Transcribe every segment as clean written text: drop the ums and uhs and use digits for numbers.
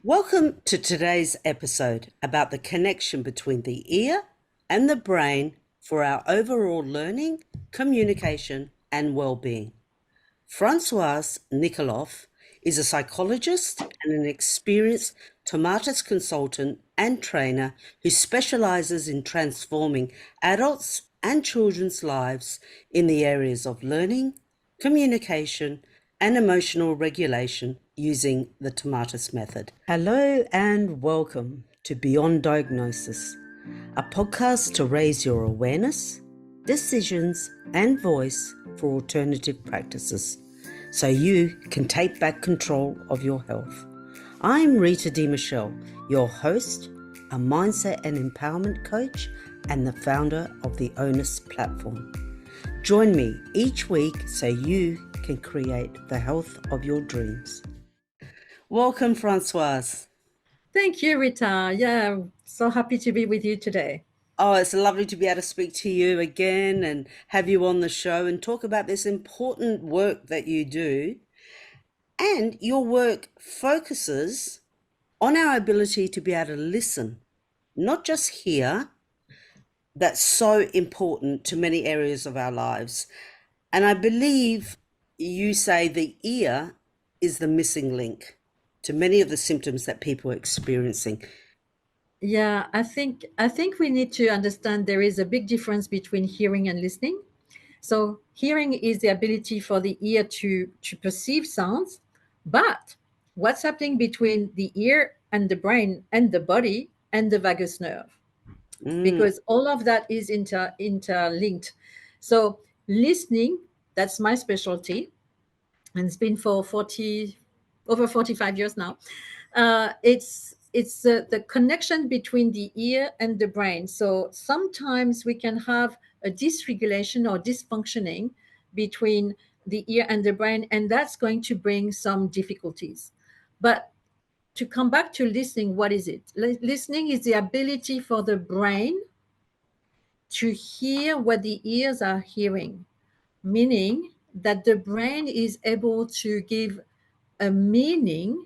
Welcome to today's episode about the connection between the ear and the brain for our overall learning, communication, and well-being. Francoise Nicoloff is a psychologist and an experienced Tomatis consultant and trainer who specializes in transforming adults and children's lives in the areas of learning, communication, and emotional regulation using the Tomatis method. Hello and welcome to Beyond Diagnosis, a podcast to raise your awareness, decisions, and voice for alternative practices so you can take back control of your health. I'm Rita De Michele, your host, a mindset and empowerment coach, and the founder of the Onus platform. Join me each week so you can create the health of your dreams. Welcome, Francoise. Thank you, Rita. Yeah, so happy to be with you today. Oh, it's lovely to be able to speak to you again and have you on the show and talk about this important work that you do. And your work focuses on our ability to be able to listen, not just hear. That's so important to many areas of our lives. And I believe you say the ear is the missing link to many of the symptoms that people are experiencing. Yeah, I think we need to understand there is a big difference between hearing and listening. So hearing is the ability for the ear to perceive sounds, but what's happening between the ear and the brain and the body and the vagus nerve? Mm. Because all of that is interlinked. So listening, that's my specialty, and it's been for over 45 years now. It's the connection between the ear and the brain. So sometimes we can have a dysregulation or dysfunctioning between the ear and the brain, and that's going to bring some difficulties. But to come back to listening, what is it? Listening is the ability for the brain to hear what the ears are hearing, meaning that the brain is able to give a meaning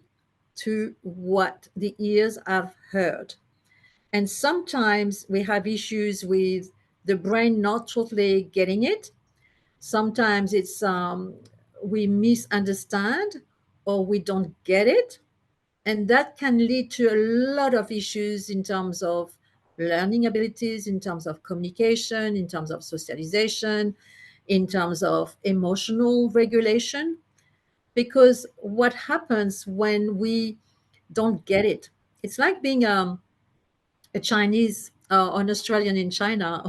to what the ears have heard. And sometimes we have issues with the brain not totally getting it. Sometimes it's we misunderstand or we don't get it. And that can lead to a lot of issues in terms of learning abilities, in terms of communication, in terms of socialization, in terms of emotional regulation. Because what happens when we don't get it? It's like being a Chinese or an Australian in China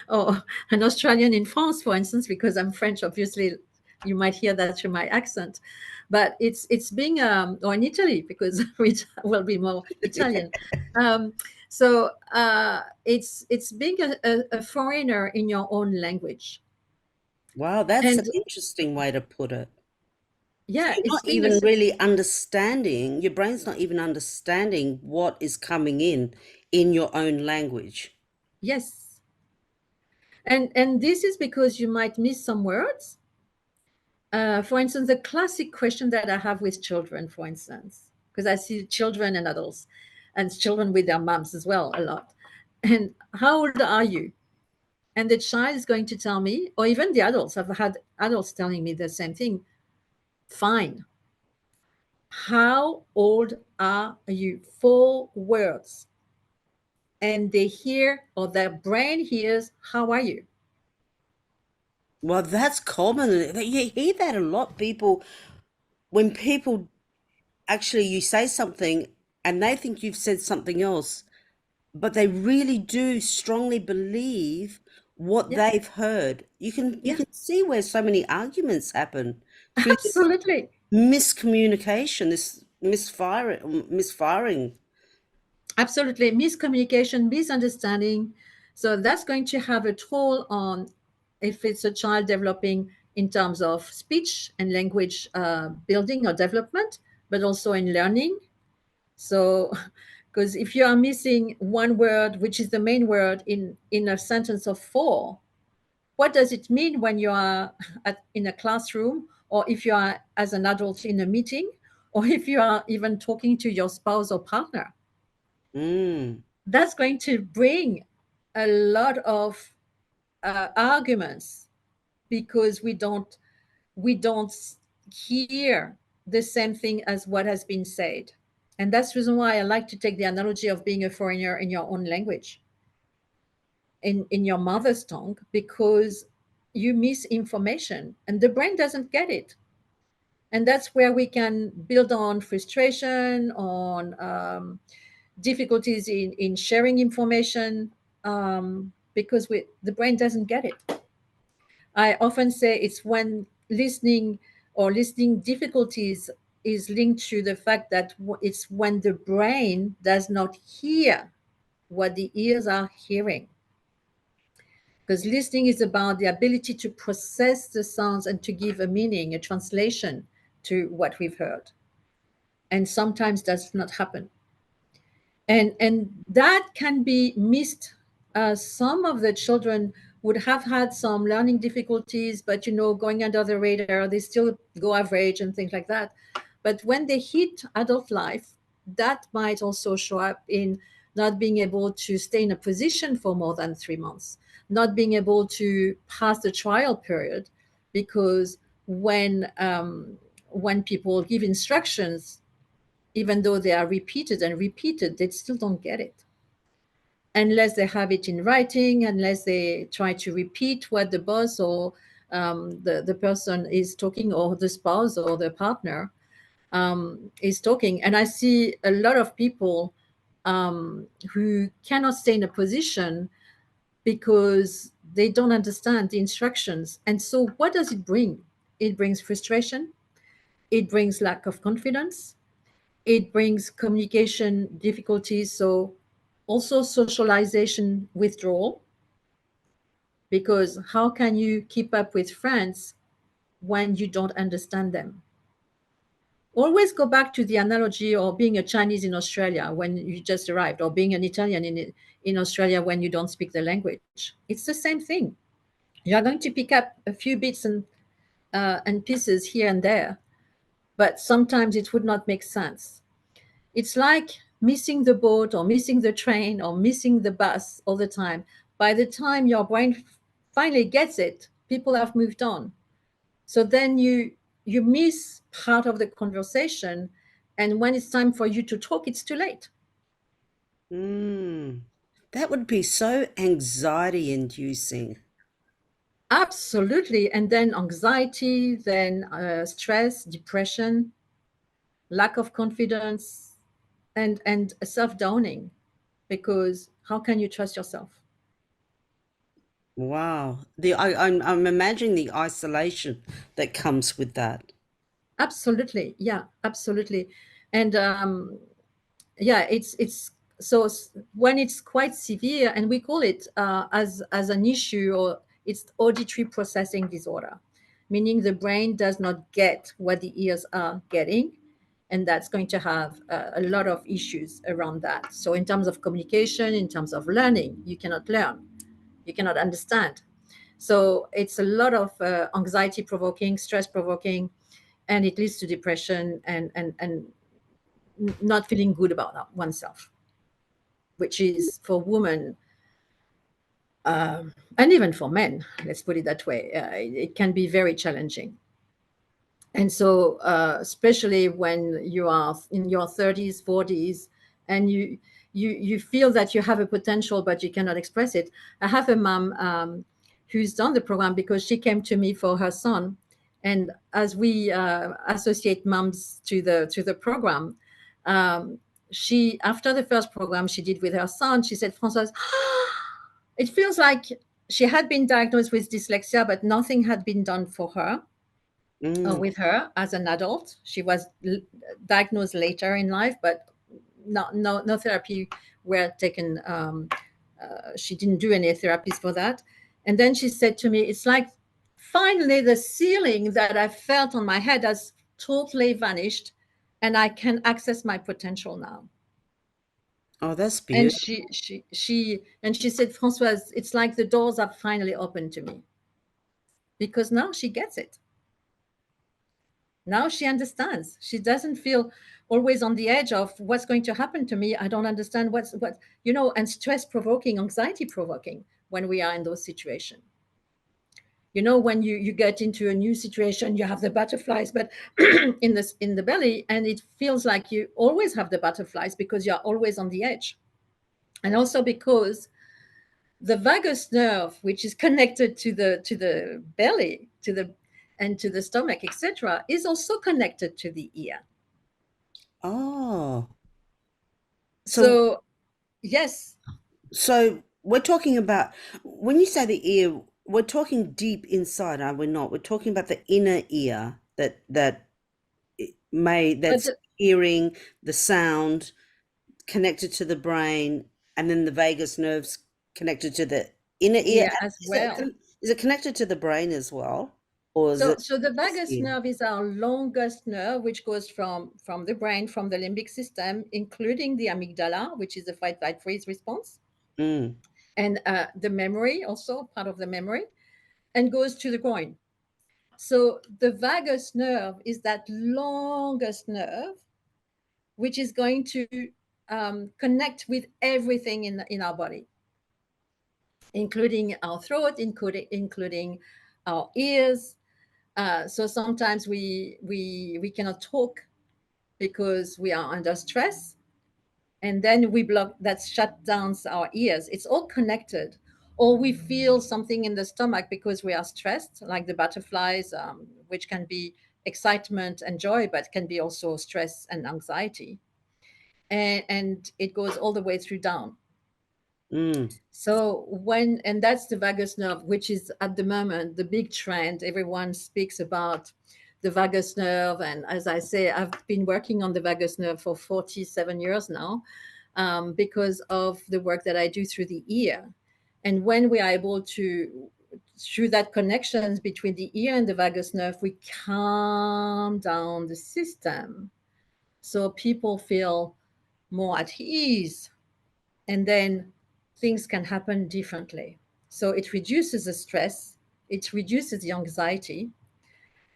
or an Australian in France, for instance, because I'm French, obviously you might hear that through my accent. But it's being or in Italy because we will be more Italian. Um, it's being a foreigner in your own language. Wow, that's an And interesting way to put it. So yeah, you're it's not being a even really understanding, your brain's not even understanding what is coming in your own language. yes. And this is because you might miss some words. For instance, the classic question that I have with children, for instance, because I see children and adults and children with their moms as well a lot. And how old are you? And the child is going to tell me, or even the adults, I've had adults telling me the same thing. Fine. How old are you? 4 words. And they hear, or their brain hears, how are you? Well, that's common. You hear that a lot. When people actually, you say something and they think you've said something else, but they really do strongly believe what Yeah, they've heard. You yeah, can see where so many arguments happen through this absolutely. miscommunication, this misfiring. Absolutely. Miscommunication, misunderstanding. So that's going to have a toll on if it's a child developing in terms of speech and language building or development, but also in learning. So, because if you are missing one word, which is the main word in a sentence of four, what does it mean when you are in a classroom or if you are as an adult in a meeting or if you are even talking to your spouse or partner, Mm. that's going to bring a lot of arguments because we don't hear the same thing as what has been said. And that's the reason why I like to take the analogy of being a foreigner in your own language, in your mother's tongue, because you miss information and the brain doesn't get it. And that's where we can build on frustration, on difficulties in sharing information, because the brain doesn't get it. I often say it's when listening or listening difficulties is linked to the fact that it's when the brain does not hear what the ears are hearing. Because listening is about the ability to process the sounds and to give a meaning, a translation to what we've heard. And sometimes does not happen. And that can be missed. Some of the children would have had some learning difficulties, but going under the radar, they still go average and things like that. But when they hit adult life, that might also show up in not being able to stay in a position for more than 3 months, not being able to pass the trial period, because when people give instructions, even though they are repeated and repeated, they still don't get it. Unless they have it in writing, unless they try to repeat what the boss or the person is talking, or the spouse or the partner is talking. And I see a lot of people who cannot stay in a position because they don't understand the instructions. And so what does it bring? It brings frustration. It brings lack of confidence. It brings communication difficulties, so also socialization withdrawal, because how can you keep up with friends when you don't understand them? Always go back to the analogy of being a Chinese in Australia when you just arrived, or being an Italian in Australia when you don't speak the language. It's the same thing. You are going to pick up a few bits and pieces here and there, but sometimes it would not make sense. It's like missing the boat or missing the train or missing the bus all the time. By the time your brain finally gets it, people have moved on. So then you miss part of the conversation, and when it's time for you to talk, it's too late. Mm. That would be so anxiety inducing. Absolutely. And then anxiety, then stress, depression, lack of confidence, and self-downing, because how can you trust yourself? Wow. I'm imagining the isolation that comes with that. Absolutely. Yeah, absolutely. And yeah, it's so when it's quite severe, and we call it as an issue, or it's auditory processing disorder, meaning the brain does not get what the ears are getting, and that's going to have a lot of issues around that. So in terms of communication, in terms of learning, you cannot learn, you cannot understand. So it's a lot of anxiety provoking, stress provoking, and it leads to depression and not feeling good about oneself, which is for women, and even for men, let's put it that way, it can be very challenging. And so especially when you are in your 30s, 40s, and you feel that you have a potential but you cannot express it. I have a mom who's done the program because she came to me for her son, and as we associate moms to the program, she, after the first program she did with her son, she said, Francoise, it feels like she had been diagnosed with dyslexia, but nothing had been done for her, Mm. with her as an adult. She was diagnosed later in life, but no therapy were taken. She didn't do any therapies for that. And then she said to me, it's like finally the ceiling that I felt on my head has totally vanished, and I can access my potential now. Oh, that's And beautiful. she said, Françoise, it's like the doors are finally open to me, because now she gets it. Now she understands. She doesn't feel always on the edge of what's going to happen to me. I don't understand what, and stress provoking, anxiety provoking when we are in those situations. When you get into a new situation, you have the butterflies, but in the belly, and it feels like you always have the butterflies because you're always on the edge. And also because the vagus nerve, which is connected to the belly, to the stomach, etc., is also connected to the ear. Oh, so So yes, so we're talking about, when you say the ear, we're talking deep inside, are we not? We're talking about the inner ear but that's hearing the sound, connected to the brain, and then the vagus nerves connected to the inner ear. ear as well. Is it connected to the brain as well, or is So, it so the just vagus ear? nerve is our longest nerve, which goes from the brain, from the limbic system, including the amygdala, which is the fight, flight, freeze response, Mm. and the memory, also part of the memory, and goes to the groin. So the vagus nerve is that longest nerve, which is going to connect with everything in our body, including our throat, including our ears. So sometimes we cannot talk because we are under stress, and then we block that, shut down our ears. It's all connected. Or we feel something in the stomach because we are stressed, like the butterflies, which can be excitement and joy, but can be also stress and anxiety. And it goes all the way through down. Mm. So and that's the vagus nerve, which is at the moment the big trend. Everyone speaks about the vagus nerve. And as I say, I've been working on the vagus nerve for 47 years now, because of the work that I do through the ear. And when we are able to, through that connections between the ear and the vagus nerve, we calm down the system. So people feel more at ease, and then things can happen differently. So it reduces the stress, it reduces the anxiety,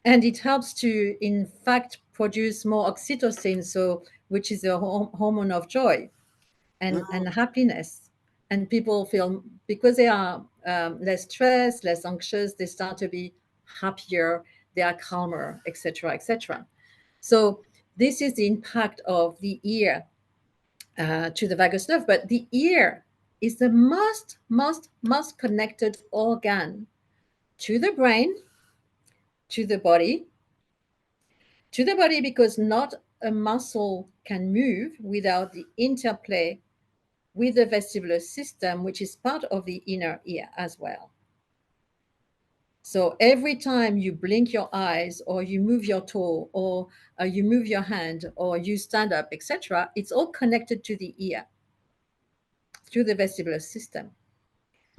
and it helps to, in fact, produce more oxytocin, so which is a hormone of joy and happiness. And people feel, because they are less stressed, less anxious, they start to be happier, they are calmer, etc., etc. So this is the impact of the ear to the vagus nerve. But the ear is the most connected organ to the brain, to the body, because not a muscle can move without the interplay with the vestibular system, which is part of the inner ear as well. So every time you blink your eyes, or you move your toe, or you move your hand, or you stand up, etc., it's all connected to the ear through the vestibular system.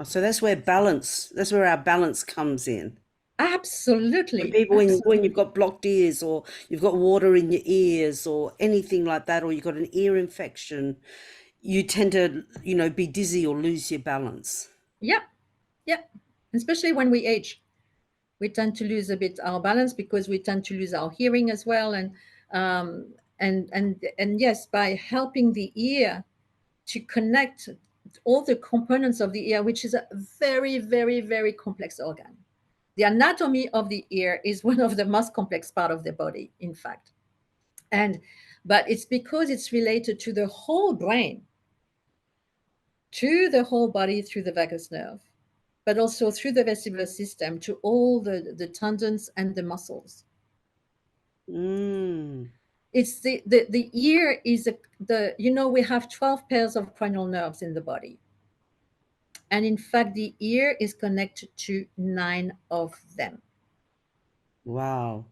So that's where our balance comes in. When Absolutely, people, when you've absolutely. got blocked ears, or you've got water in your ears, or anything like that, or you've got an ear infection, you tend to, be dizzy or lose your balance. Yeah, yeah. Especially when we age, we tend to lose a bit our balance because we tend to lose our hearing as well. Um, and yes, by helping the ear to connect all the components of the ear, which is a very, very, very complex organ. The anatomy of the ear is one of the most complex part of the body, in fact. And but it's because it's related to the whole brain, to the whole body through the vagus nerve, but also through the vestibular system to all the tendons and the muscles. Mm. It's the ear is we have 12 pairs of cranial nerves in the body. And in fact, the ear is connected to 9 of them. Wow.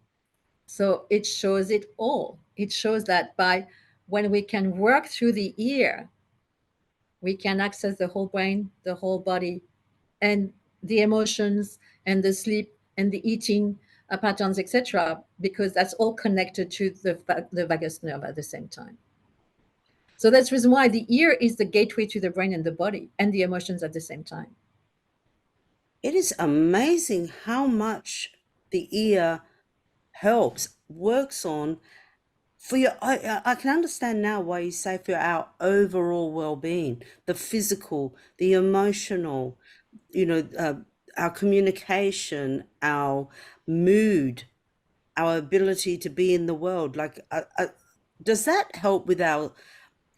So it shows it all. It shows that by when we can work through the ear, we can access the whole brain, the whole body, and the emotions and the sleep and the eating patterns, etc., because that's all connected to the vagus nerve at the same time. So that's the reason why the ear is the gateway to the brain and the body and the emotions at the same time. It is amazing how much the ear helps. works on for your I can understand now why you say for our overall well-being, the physical, the emotional, you know, our communication, our mood, our ability to be in the world. Like, does that help with our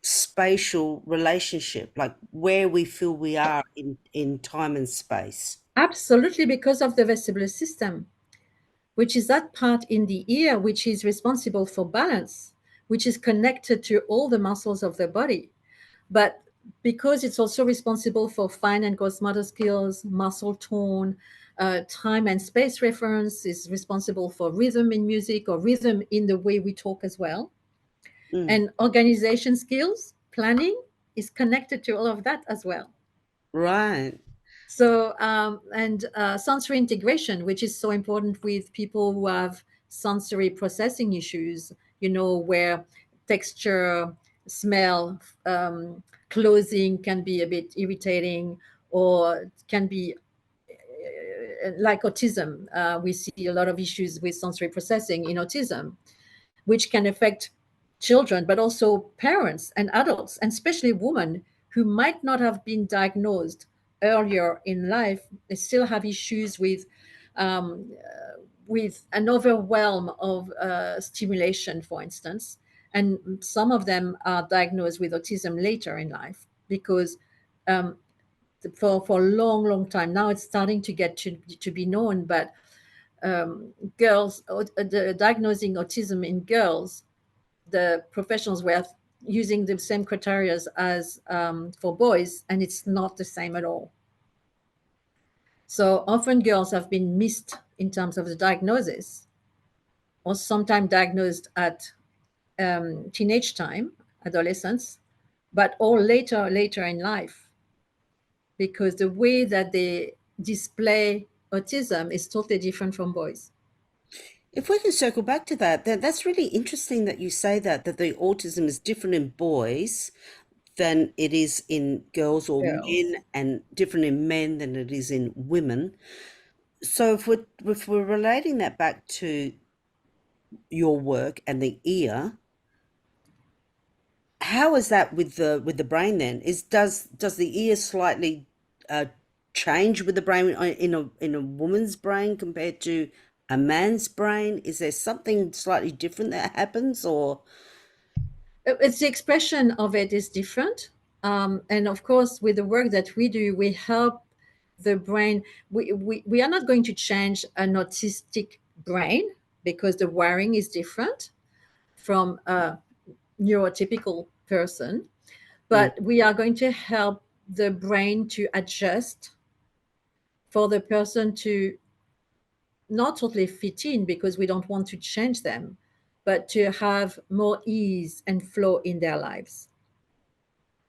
spatial relationship, like where we feel we are in time and space? Absolutely, because of the vestibular system, which is that part in the ear which is responsible for balance, which is connected to all the muscles of the body. But because it's also responsible for fine and gross motor skills, muscle tone, time and space reference, is responsible for rhythm in music or rhythm in the way we talk as well. Mm, And organization skills, planning is connected to all of that as well. right. So, and sensory integration, which is so important with people who have sensory processing issues, where texture, smell, clothing can be a bit irritating, or can be like autism. We see a lot of issues with sensory processing in autism, which can affect children, but also parents and adults, and especially women who might not have been diagnosed earlier in life. They still have issues um, with an overwhelm of stimulation, for instance. And some of them are diagnosed with autism later in life because um, for a long, long time now it's starting to get to be known. But girls, the diagnosing autism in girls, the professionals were using the same criteria as for boys, and it's not the same at all. So often girls have been missed in terms of the diagnosis, or sometimes diagnosed at teenage time, adolescence, but all later in life, because the way that they display autism is totally different from boys. If we can circle back to that, that's really interesting that you say that the autism is different in boys than it is in girls or men, Girls. and different in men than it is in women. So if we're relating that back to your work and the ear, how is that with the brain then? Does the ear slightly uh, change with the brain in a woman's brain compared to a man's brain? Is there something slightly different that happens, or? It's the expression of it is different. And of course, with the work that we do, we help the brain. We are not going to change an autistic brain because the wiring is different from a neurotypical person, Mm, but we are going to help the brain to adjust for the person to not totally fit in, because we don't want to change them, but to have more ease and flow in their lives.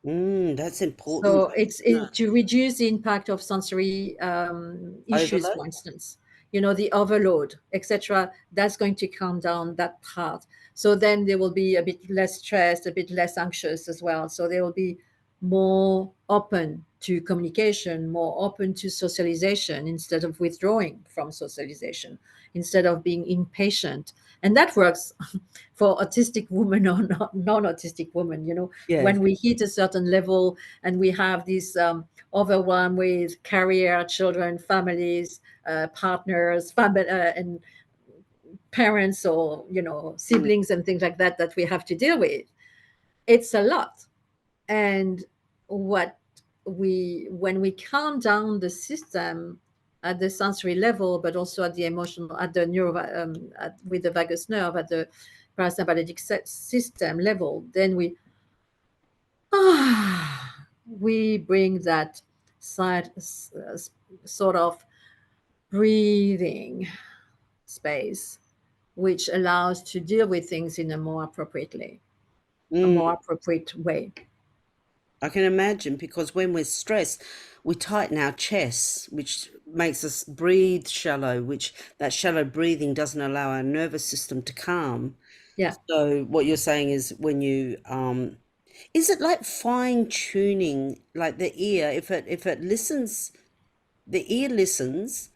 that's important, So it's isn't it? to reduce the impact of sensory issues, Overload. for instance, the overload, etc. That's going to calm down that part. So then they will be a bit less stressed, a bit less anxious as well. So they will be more open to communication, more open to socialization instead of withdrawing from socialization, instead of being impatient. And that works for autistic women or non-autistic women. Yes. When we hit a certain level and we have this overwhelm with career, children, families, partners, and parents, or Mm, siblings and things like that that we have to deal with, it's a lot. And what we when we calm down the system at the sensory level, but also at the emotional, at the neuro, with the vagus nerve, at the parasympathetic system level, then we bring that side, sort of breathing space, which allows to deal with things in a more mm. appropriate way. I can imagine, because when we're stressed, we tighten our chests, which makes us breathe shallow, which that shallow breathing doesn't allow our nervous system to calm. Yeah. So what you're saying is, when you is it like fine tuning, like the ear, if it listens, the ear listens,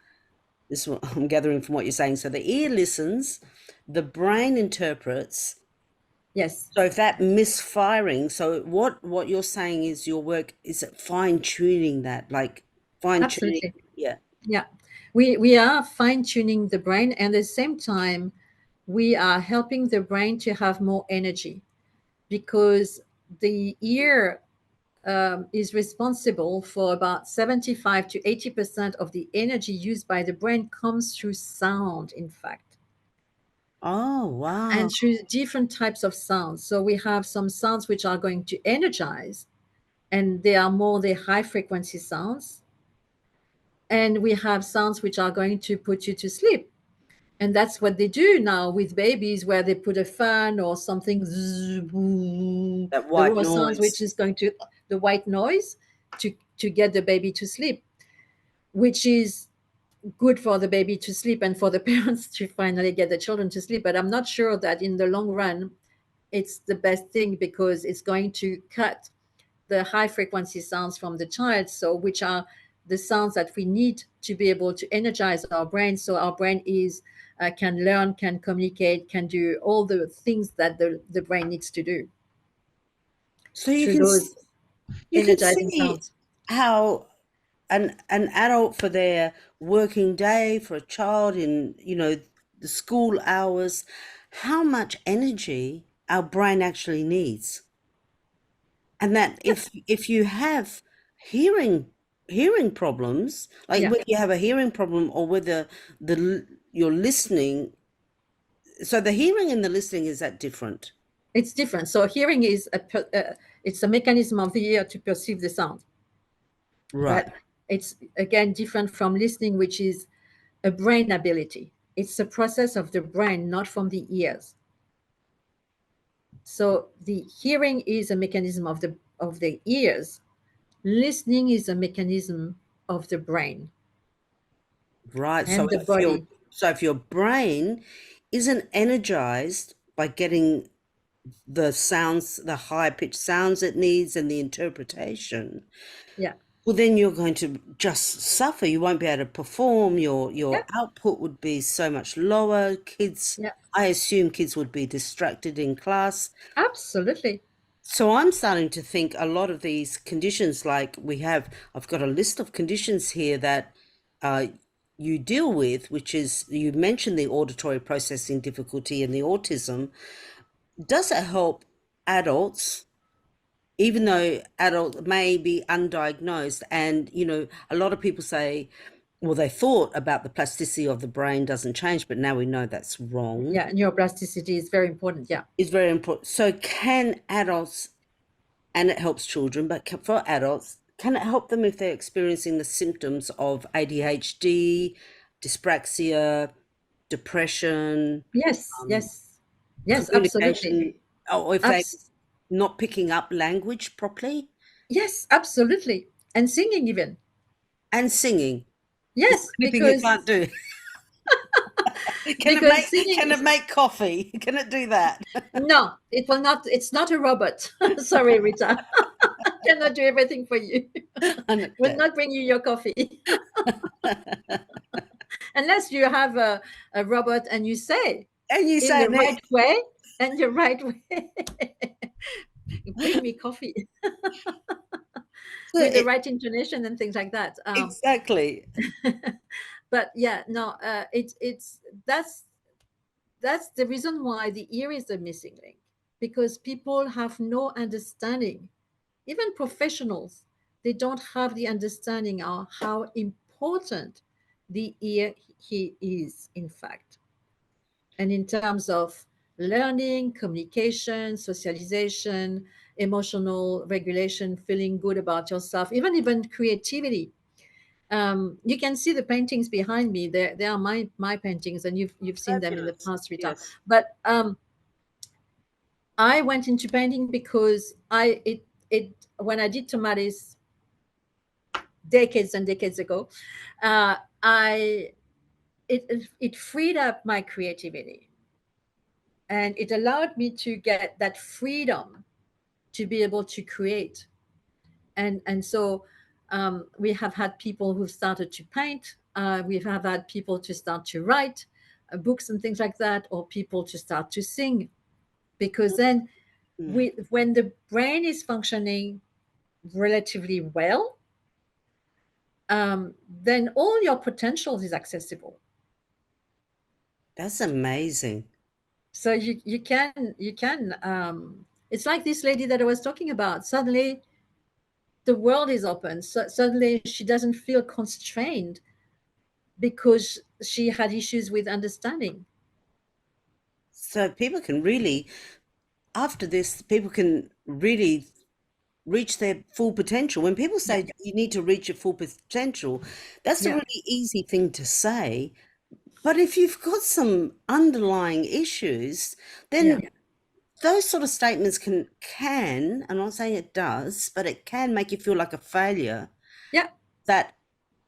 This is what I'm gathering from what you're saying. So the ear listens, the brain interprets. Yes, So if that misfiring, so what you're saying is your work is fine tuning that, like fine tuning. absolutely. Yeah. Yeah. We are fine tuning the brain, and at the same time, we are helping the brain to have more energy, because the ear is responsible for about 75 to 80% of the energy used by the brain comes through sound, in fact, Oh, and wow. through different types of sounds. So we have some sounds which are going to energize, and they are more the high frequency sounds. And we have sounds which are going to put you to sleep. And that's what they do now with babies, where they put a fan or something, That the white raw sounds, noise. which is going to, the white noise, to get the baby to sleep, which is good for the baby to sleep and for the parents to finally get the children to sleep. But I'm not sure that in the long run, it's the best thing, because it's going to cut the high frequency sounds from the child, so which are the sounds that we need to be able to energize our brain, so our brain is can learn, can communicate, can do all the things that the brain needs to do So through those you can energizing see sounds. how an adult for their working day, for a child in, the school hours, how much energy our brain actually needs. And that Yes. if you have hearing hearing problems, like Yeah, whether you have a hearing problem or whether you're listening, so the hearing and the listening, is that different? it's different. So hearing is it's a mechanism of the ear to perceive the sound, Right. but it's again different from listening, which is a brain ability. It's a process of the brain, not from the ears. So the hearing is a mechanism of the ears. Listening is a mechanism of the brain Right. and the body. So if your brain isn't energized by getting the sounds, the high pitched sounds it needs and the interpretation, Yeah. well, then you're going to just suffer. You won't be able to perform. Yeah. Your output would be so much lower. Yeah. I assume kids would be distracted in class. Absolutely. So I'm starting to think a lot of these conditions, like I've got a list of conditions here that uh, you deal with, which is, you mentioned the auditory processing difficulty and the autism. Does it help adults, even though adults may be undiagnosed? And, a lot of people say, well, they thought about the plasticity of the brain doesn't change, but now we know that's wrong. Yeah. Neuroplasticity is very important. Yeah. It's very important. So can adults, and it helps children, but for adults, can it help them if they're experiencing the symptoms of ADHD, dyspraxia, depression, Yes. um, Yes. Yes. Absolutely. communication, or if they're Abs- not picking up language properly, yes. Absolutely. And singing even. and singing? Is Yes, there anything it can't do? because singing Can it make coffee? Can it do that? no, it will not. It's not a robot. Sorry, Rita. Cannot do everything for you. Will Understand. not bring you your coffee unless you have a robot and you say And you in say the that, right way and the right way. Bring me coffee so with the right intonation and things like that. exactly. But yeah, no, it's that's the reason why the ear is the missing link, because people have no understanding. Even professionals, they don't have the understanding of how important the ear he is, in fact. And in terms of learning, communication, socialization, emotional regulation, feeling good about yourself, even creativity. You can see the paintings behind me. They are my paintings, and you've seen them in the Fabulous. past, Rita. Yes. But I went into painting because it when I did tamales decades and decades ago, I it freed up my creativity, and it allowed me to get that freedom to be able to create. And so We have had people who started to paint. We have had people to start to write books and things like that, or people to start to sing, because then when the brain is functioning relatively well, then all your potential is accessible. That's amazing. So you can it's like this lady that I was talking about. Suddenly the world is open. So suddenly she doesn't feel constrained because she had issues with understanding. So people can really, after this, people can really reach their full potential. When people Yeah, say you need to reach your full potential, that's a yeah, really easy thing to say. But if you've got some underlying issues, yeah, then those sort of statements can, I'm not saying it does, but it can make you feel like a failure, yeah, that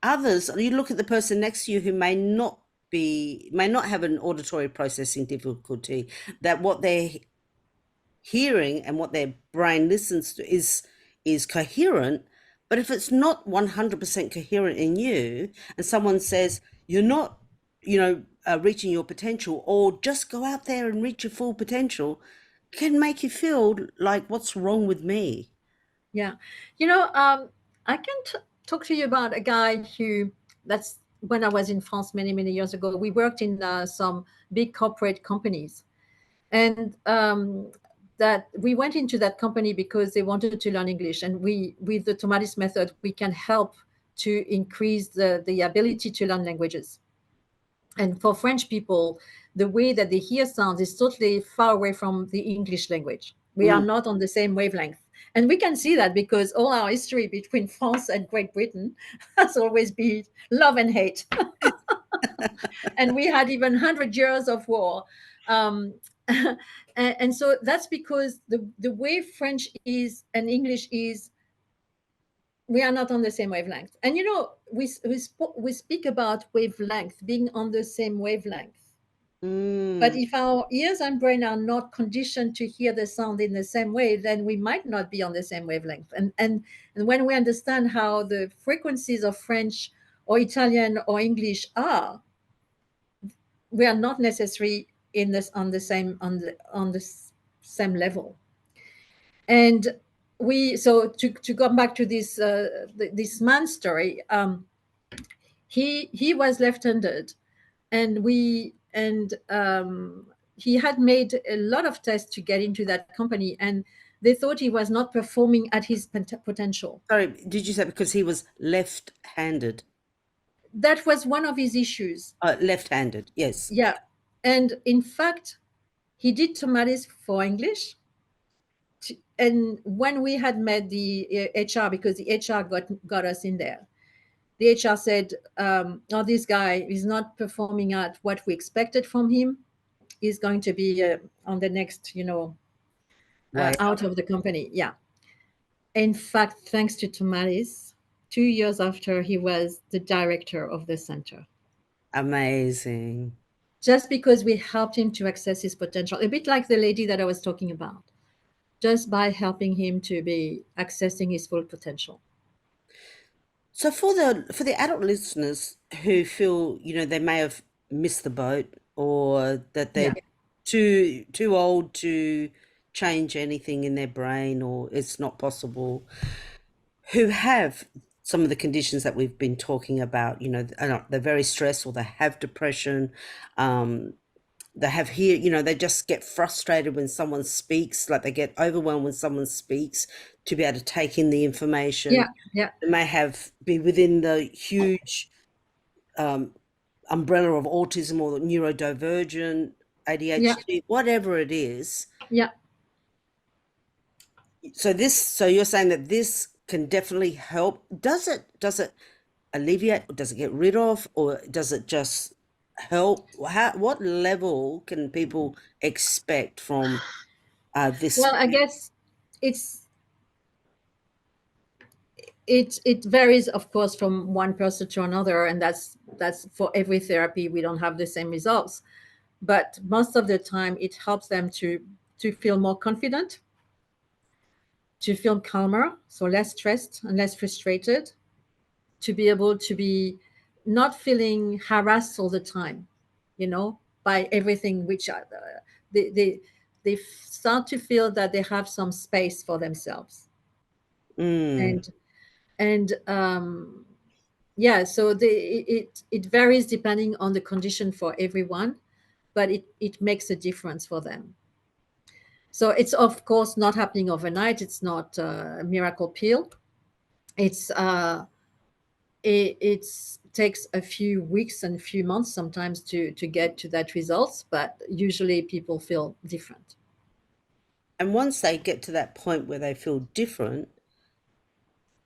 others, you look at the person next to you who may not have an auditory processing difficulty, that what they're hearing and what their brain listens to is coherent. But if it's not 100% coherent in you, and someone says you're not, reaching your potential, or just go out there and reach your full potential, can make you feel like, what's wrong with me? yeah. I can talk to you about a guy who, that's when I was in France many, many years ago. We worked in some big corporate companies. And that we went into that company because they wanted to learn English. And we, with the Tomatis method, we can help to increase the ability to learn languages. And for French people, the way that they hear sounds is totally far away from the English language. We are Mm. not on the same wavelength. And we can see that because all our history between France and Great Britain has always been love and hate. And we had even 100 years of war. And so that's because the way French is and English is, we are not on the same wavelength. And we speak about wavelength, being on the same wavelength. But Mm. if our ears and brain are not conditioned to hear the sound in the same way, then we might not be on the same wavelength. And when we understand how the frequencies of French or Italian or English are, we are not necessarily in this on the same level. And we, so to go back to this man's story, he was left-handed, and he had made a lot of tests to get into that company, and they thought he was not performing at his potential. Sorry, did you say because he was left-handed? That was one of his issues. Left-handed, yes. Yeah. And in fact, he did tamales for English. And when we had met the HR, because the HR got us in there, the HR said, "Oh, this guy is not performing at what we expected from him. He's going to be on the next, Way out up. of the company." Yeah. In fact, thanks to Tamales, 2 years after, he was the director of the center. Amazing. Just because we helped him to access his potential, a bit like the lady that I was talking about, just by helping him to be accessing his full potential. So for the adult listeners who feel, they may have missed the boat, or that Yeah. they're too old to change anything in their brain, or it's not possible, who have some of the conditions that we've been talking about, they're very stressed, or they have depression, they have here, they just get frustrated when someone speaks, like they get overwhelmed when someone speaks, to be able to take in the information. Yeah. Yeah. They may be within the huge umbrella of autism or neurodivergent, Yeah. ADHD, whatever it is. Yeah. So you're saying that this can definitely help. Does it alleviate, or does it get rid of, or does it just help? What level can people expect from this? Well, I guess it's it varies, of course, from one person to another, and that's for every therapy. We don't have the same results, but most of the time it helps them to feel more confident, to feel calmer, so less stressed and less frustrated, to be able to be not feeling harassed all the time, by everything, which they, they, they start to feel that they have some space for themselves. Mm. And yeah, so it varies depending on the condition for everyone, but it makes a difference for them. So it's of course not happening overnight. It's not a miracle pill. It's it takes a few weeks and a few months sometimes to get to that results, but usually people feel different. And once they get to that point where they feel different,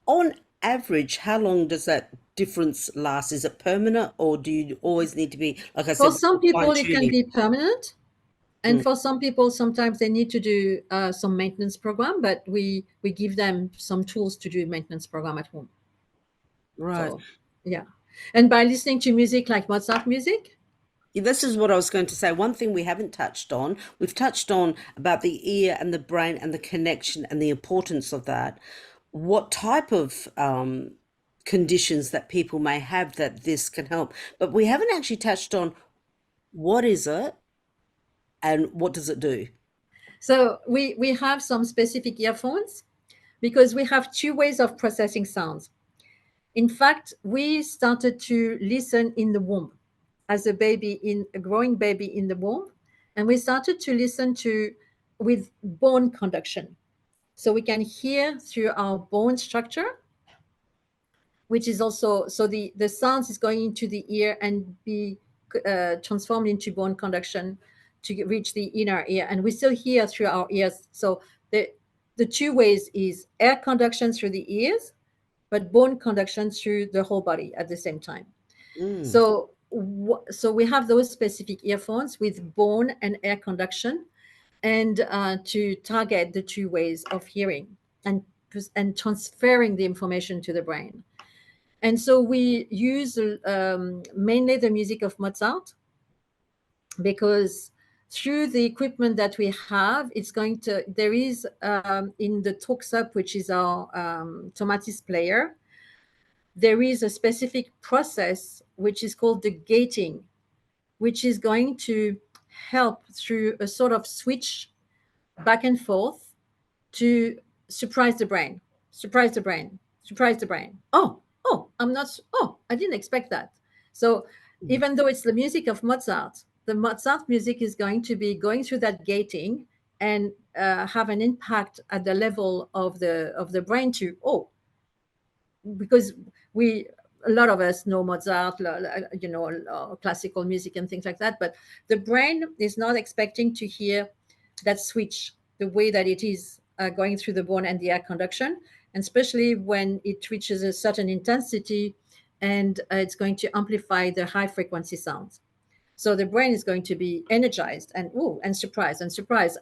on average, how long does that difference last? Is it permanent, or do you always need to be, like I For said some before, people, fine it can tuning? be permanent. And Mm. for some people, sometimes they need to do some maintenance program, but we give them some tools to do maintenance program at home. Right. So yeah, and by listening to music like Mozart music. This is what I was going to say. One thing we haven't touched on, we've touched on about the ear and the brain and the connection and the importance of that. What type of conditions that people may have that this can help. But we haven't actually touched on what is it and what does it do. So we have some specific earphones because we have two ways of processing sounds. In fact, we started to listen in the womb as a growing baby in the womb, and we started to listen to with bone conduction. So we can hear through our bone structure, which is also, so the sounds is going into the ear and be transformed into bone conduction to reach the inner ear, and we still hear through our ears. So the two ways is air conduction through the ears, but bone conduction through the whole body at the same time. Mm. So we have those specific earphones with bone and air conduction, and to target the two ways of hearing and transferring the information to the brain. And so we use mainly the music of Mozart, because through the equipment that we have, there is in the TalkSup, which is our Tomatis player, there is a specific process which is called the gating, which is going to help through a sort of switch back and forth to surprise the brain, surprise the brain, surprise the brain. Oh, I didn't expect that. So even though it's the music of Mozart, the Mozart music is going to be going through that gating and have an impact at the level of the brain to, because we a lot of us know Mozart, classical music and things like that, but the brain is not expecting to hear that switch the way that it is going through the bone and the air conduction, and especially when it reaches a certain intensity, and it's going to amplify the high frequency sounds. So the brain is going to be energized and surprised.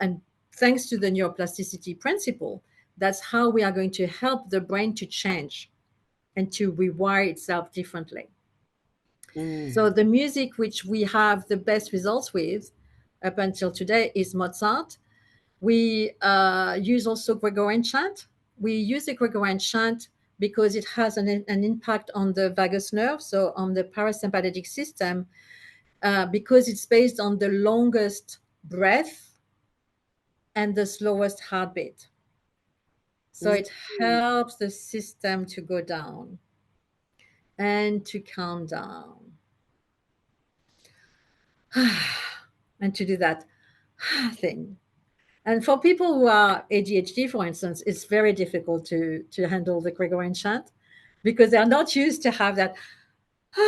And thanks to the neuroplasticity principle, that's how we are going to help the brain to change and to rewire itself differently. Mm. So the music which we have the best results with up until today is Mozart. We use also Gregorian chant. We use the Gregorian chant because it has an impact on the vagus nerve, so on the parasympathetic system, because it's based on the longest breath and the slowest heartbeat. So it Mm. helps the system to go down and to calm down and to do that thing. And for people who are ADHD, for instance, it's very difficult to handle the Gregorian chant because they are not used to have that. So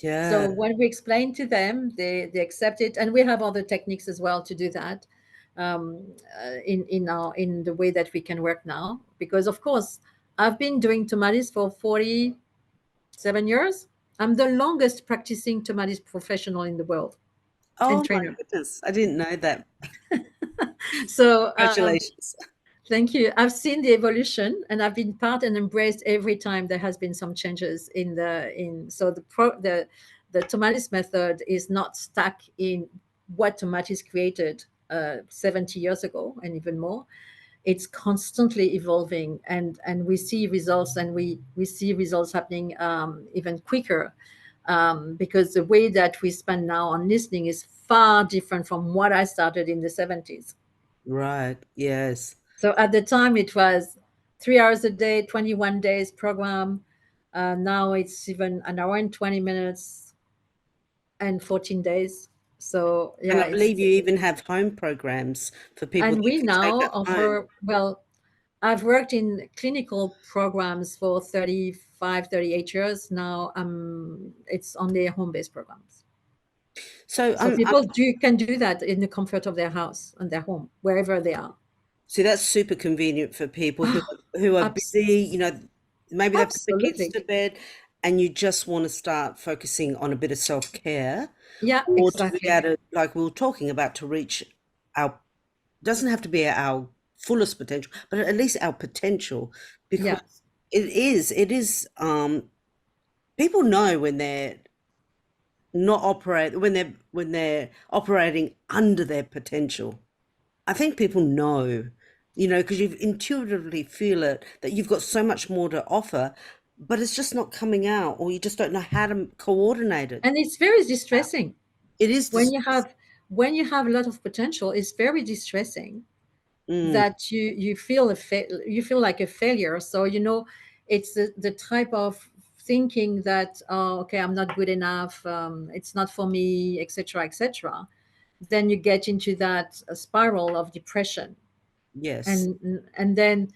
Yeah. when we explain to them, they accept it, and we have other techniques as well to do that in the way that we can work now. Because of course, I've been doing tamales for 47 years. I'm the longest practicing tamales professional in the world and Oh my trainer. goodness. I didn't know that. So Congratulations. thank you. I've seen the evolution, and I've been part and embraced every time there has been some changes so the Tomatis method is not stuck in what Tomatis created 70 years ago and even more. it's constantly evolving, and we see results, and we see results happening even quicker, because the way that we spend now on listening is far different from what I started in the 70s. Right. Yes. So at the time it was 3 hours a day, 21 days program. Now it's even an hour and 20 minutes and 14 days. So And yeah, I believe you even have home programs for people and that we can take now at home. offer, well, I've worked in clinical programs for 35, 38 years now. It's only home-based programs. So So people can do that in the comfort of their house and their home, wherever they are. see, that's super convenient for people Ah, who are busy, abs- maybe they've put the kids absolutely. to bed and you just want to start focusing on a bit of self-care, Yeah, or to be exactly. able to, like we were talking about, to reach our, doesn't have to be our fullest potential, but at least our potential, Yeah. because it is people know when they're not operate when they're operating under their potential. I think people know, because you intuitively feel it, that you've got so much more to offer, but it's just not coming out, or you just don't know how to coordinate it. And it's very distressing It is when you distressing. have a lot of potential. It's very distressing Mm, that you feel you feel like a failure. So it's the type of thinking that, oh, okay, I'm not good enough, it's not for me, etc., etc. Then you get into that spiral of depression, yes. and then,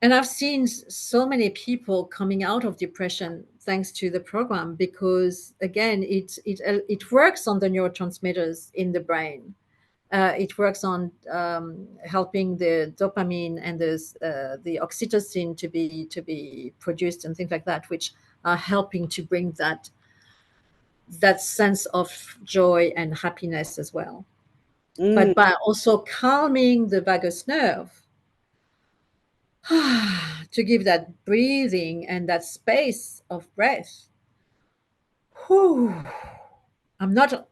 and I've seen so many people coming out of depression thanks to the program, because again it works on the neurotransmitters in the brain. It works on helping the dopamine and the oxytocin to be produced, and things like that, which are helping to bring that sense of joy and happiness as well. Mm, But by also calming the vagus nerve, to give that breathing and that space of breath, whew, I'm not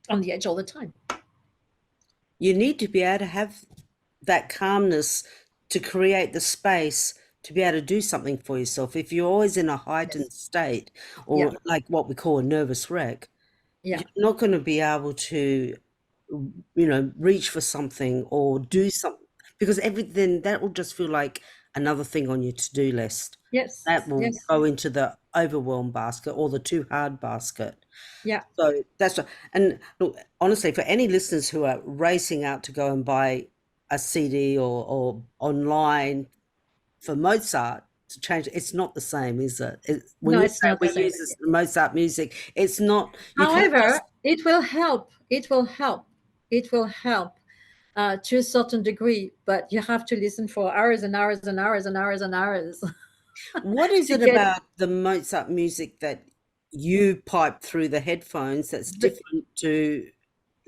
on the edge all the time. you need to be able to have that calmness to create the space to be able to do something for yourself. If you're always in a Yes. heightened state, Yeah. or like what we call a nervous wreck, Yeah. you're not going to be able to, reach for something or do something, because everything that will just feel like another thing on your to-do list. Yes. That will Yes. go into the overwhelm basket or the too hard basket. Yeah. So that's what, and look, honestly, for any listeners who are racing out to go and buy a CD or online for Mozart to change, it's not the same, is it? When No, you it's say not the we same. use this Mozart music, it's not, you can't However, just, it will help. It will help. It will help to a certain degree, but you have to listen for hours and hours and hours and hours and hours what is to it get about the Mozart music that you pipe through the headphones that's the, different to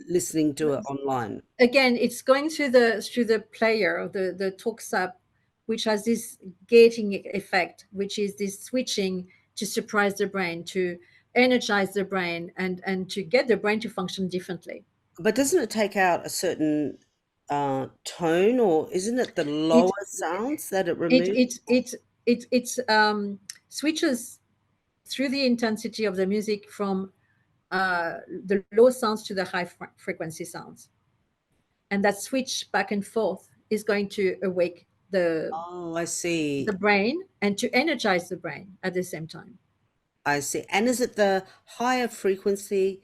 listening to it online? again, it's going through the player, the Talksap, which has this gating effect, which is this switching to surprise the brain, to energize the brain, and to get the brain to function differently. But doesn't it take out a certain tone, or isn't it the It lower sounds that it it removes? it it it switches through the intensity of the music from the low sounds to the high frequency sounds, and that switch back and forth is going to awake Oh, I the see. brain and to energize the brain at the same time. I see. And is it the higher frequency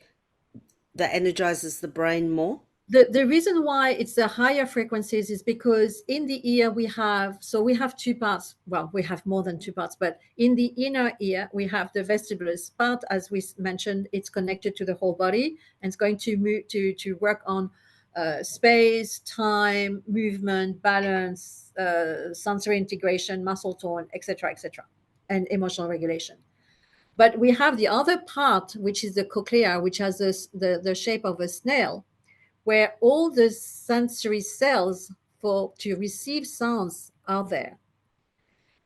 that energizes the brain more? The reason why it's the higher frequencies is because in the ear we have two parts. Well, we have more than two parts, but in the inner ear we have the vestibular part. As we mentioned, it's connected to the whole body, and it's going to move to work on space, time, movement, balance, sensory integration, muscle tone, etc., etc., and emotional regulation. But we have the other part, which is the cochlea, which has the shape of a snail, where all the sensory cells for to receive sounds are there.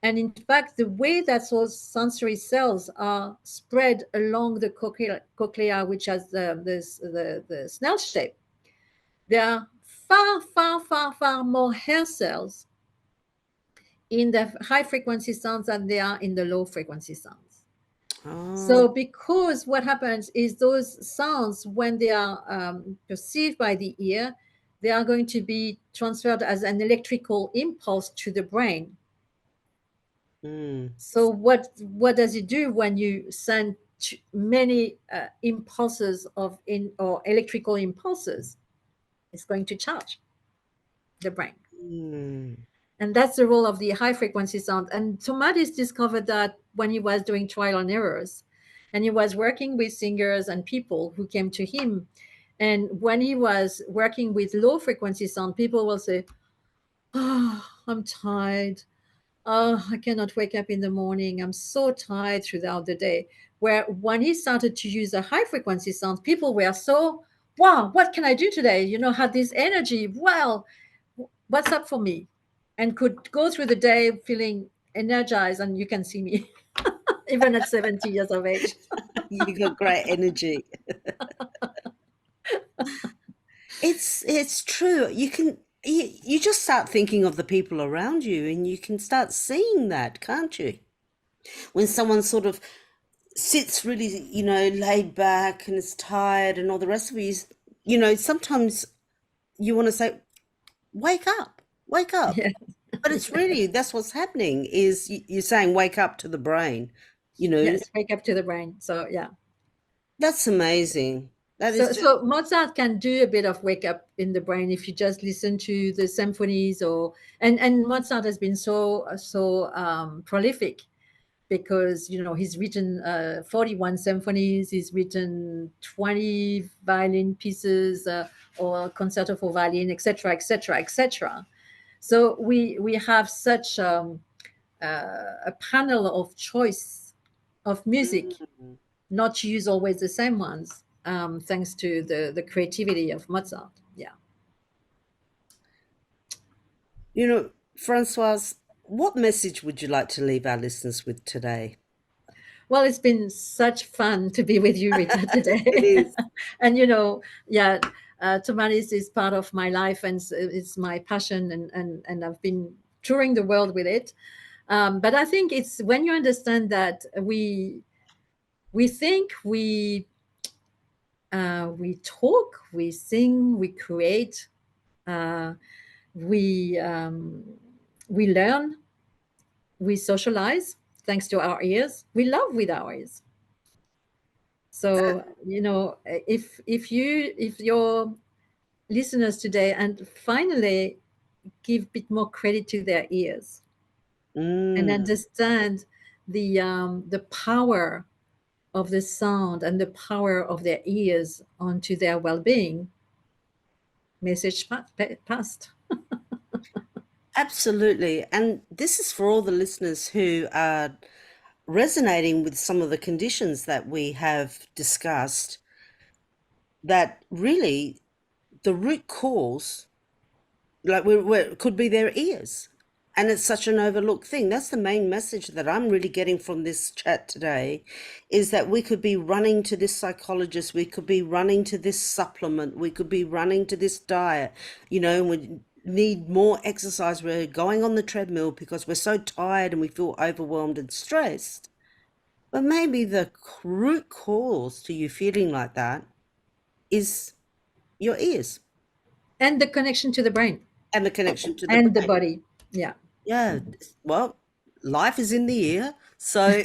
And in fact, the way that those sensory cells are spread along the cochlea, which has the snail shape, they are far, far, far, far more hair cells in the high frequency sounds than there are in the low frequency sounds. Oh. So, because what happens is those sounds, when they are perceived by the ear, they are going to be transferred as an electrical impulse to the brain. So, what does it do when you send many impulses or electrical impulses? It's going to charge the brain. And that's the role of the high frequency sound. And Tomadis discovered that when he was doing trial and errors, and he was working with singers and people who came to him. And when he was working with low frequency sound, people will say, "Oh, I'm tired. Oh, I cannot wake up in the morning. I'm so tired throughout the day." Where when he started to use a high frequency sound, people were so, "Wow, what can I do today?" Had this energy. Well, what's up for me? And could go through the day feeling energized. And you can see me even at 70 years of age. You got great energy. It's true. You just start thinking of the people around you, and you can start seeing that, can't you? When someone sort of sits really, laid back and is tired and all the rest of it, sometimes you want to say, wake up, wake up. Yeah. But it's really, that's what's happening, is you're saying wake up to the brain, Yes, wake up to the brain. So yeah. That's amazing. That is just, So Mozart can do a bit of wake up in the brain if you just listen to the symphonies, and Mozart has been so prolific, because he's written 41 symphonies, he's written 20 violin pieces, or concerto for violin, etc., etc., etc. So we have such a panel of choice of music, not to use always the same ones, thanks to the creativity of Mozart. Yeah. Francoise, what message would you like to leave our listeners with today? Well, it's been such fun to be with you, Rita, today. It is. And yeah, Tomatis is part of my life, and it's my passion, and I've been touring the world with it. But I think it's when you understand that we think, we talk, we sing, we create, we learn, we socialize thanks to our ears, we love with our ears. So if your listeners today and finally give a bit more credit to their ears, and understand the power of the sound and the power of their ears onto their well-being, message passed. Absolutely. And this is for all the listeners who are resonating with some of the conditions that we have discussed, that really the root cause, like where could be their ears. And it's such an overlooked thing. That's the main message that I'm really getting from this chat today, is that we could be running to this psychologist, we could be running to this supplement, we could be running to this diet, we need more exercise, we're going on the treadmill because we're so tired and we feel overwhelmed and stressed. But maybe the root cause to you feeling like that is your ears. And the connection to the brain. And the connection to the and brain. the body. Yeah. Yeah, well, life is in the ear. So,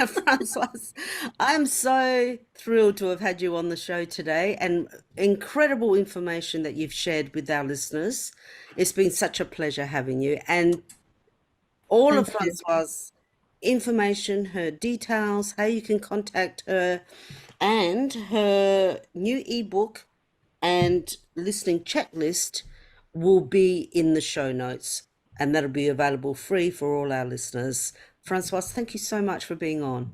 Francoise, I'm so thrilled to have had you on the show today, and incredible information that you've shared with our listeners. It's been such a pleasure having you. And all of Thank you. Francoise's information, her details, how you can contact her, and her new ebook and listening checklist will be in the show notes, and that'll be available free for all our listeners. Francoise, thank you so much for being on.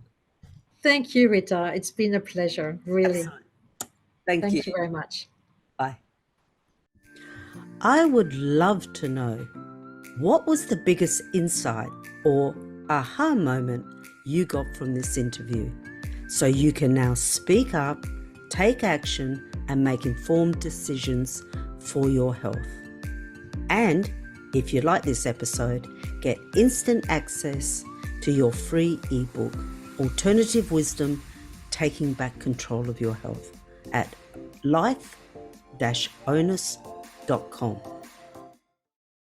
Thank you, Rita. It's been a pleasure, really. Excellent. Thank you. Thank you very much. Bye. I would love to know, what was the biggest insight or aha moment you got from this interview, so you can now speak up, take action, and make informed decisions for your health. And if you like this episode, get instant access to your free ebook, Alternative Wisdom, Taking Back Control of Your Health, at life-onus.com.